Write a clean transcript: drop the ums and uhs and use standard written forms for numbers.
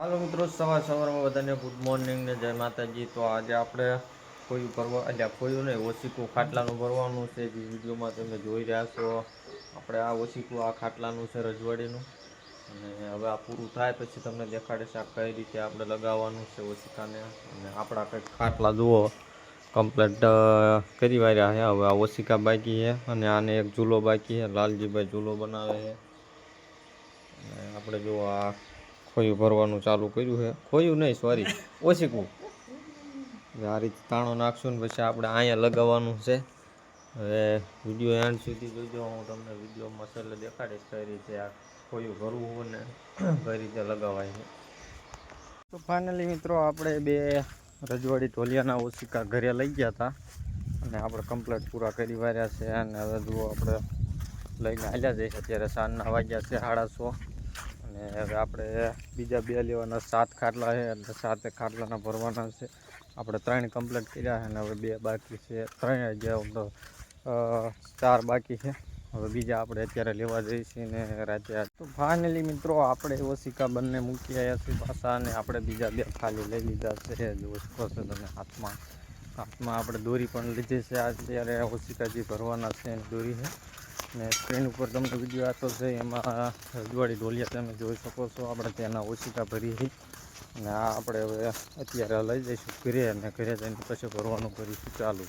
હાલો મિત્રો, સવારમાં બધાને ગુડ મોર્નિંગ ને જય માતાજી. તો આજે આપણે ખોયું ભરવા એટલે ખોયું નહીં, ઓશીકું ખાટલાનું ભરવાનું છે. જે વિડીયોમાં તમે જોઈ રહ્યા છો, આપણે આ ઓશીકું આ ખાટલાનું છે રજવાડીનું. અને હવે આ પૂરું થાય પછી તમને દેખાડીશ આ કઈ રીતે આપણે લગાવવાનું છે ઓશિકાને. અને આપણા કંઈક ખાટલા જુઓ કમ્પ્લેટ કરી વાર્યા છે. હવે આ ઓશિકા બાકી છે અને આને એક ઝૂલો બાકી છે. લાલજીભાઈ ઝૂલો બનાવે છે. અને આપણે જુઓ આ ખોયું ભરવાનું ચાલુ કર્યું છે. ખોયું નહીં, સોરી, ઓશીકું. આ રીતે તાણો નાખશું ને પછી આપણે અહીંયા લગાવવાનું છે. હવે વિડીયો એન્ડ સુધી જોઈજો. હું તમને વિડીયોમાં છેલ્લે દેખાડીશ કઈ રીતે આ ખોયું ભરવું હોય ને કઈ રીતે લગાવાય છે. તો ફાઇનલી મિત્રો, આપણે બે રજવાડી ઢોલિયાના ઓશિકા ઘરે લઈ ગયા હતા અને આપણે કમ્પ્લેટ પૂરા કરી વાર્યા છે. અને હવે જુઓ આપણે લઈને આવ્યા જઈશ. અત્યારે સાંજના વાગ્યા છે 6:30. અને હવે આપણે બીજા બે લેવાના 7 ખાટલા છે, એટલે 7 ખાટલાના ભરવાના છે. આપણે 3 કમ્પ્લીટ કર્યા છે અને હવે 2 બાકી છે. 3 જે 4 બાકી છે. હવે બીજા આપણે અત્યારે લેવા જઈશું ને રાતે. તો ફાઇનલી મિત્રો, આપણે ઓશિકા બંને મૂકી આવ્યા છીએ પાછા, અને આપણે બીજા 2 ખાલી લઈ લીધા છે. જોઈ શકો છો તમે હાથમાં આપણે દોરી પણ લીધી છે. અત્યારે ઓશિકા જે ભરવાના છે એની દોરી છે. ને સ્ક્રીન ઉપર તમને વિડીયો આપતો છે, એમાં રજવાડી ઢોલિયા તમે જોઈ શકો છો. આપણે તેના ઓશિકા ભરી છે અને આ આપણે હવે અત્યારે લઈ જઈશું ઘરે, અને ઘરે જઈને પછી ભરવાનું કરીશું ચાલુ.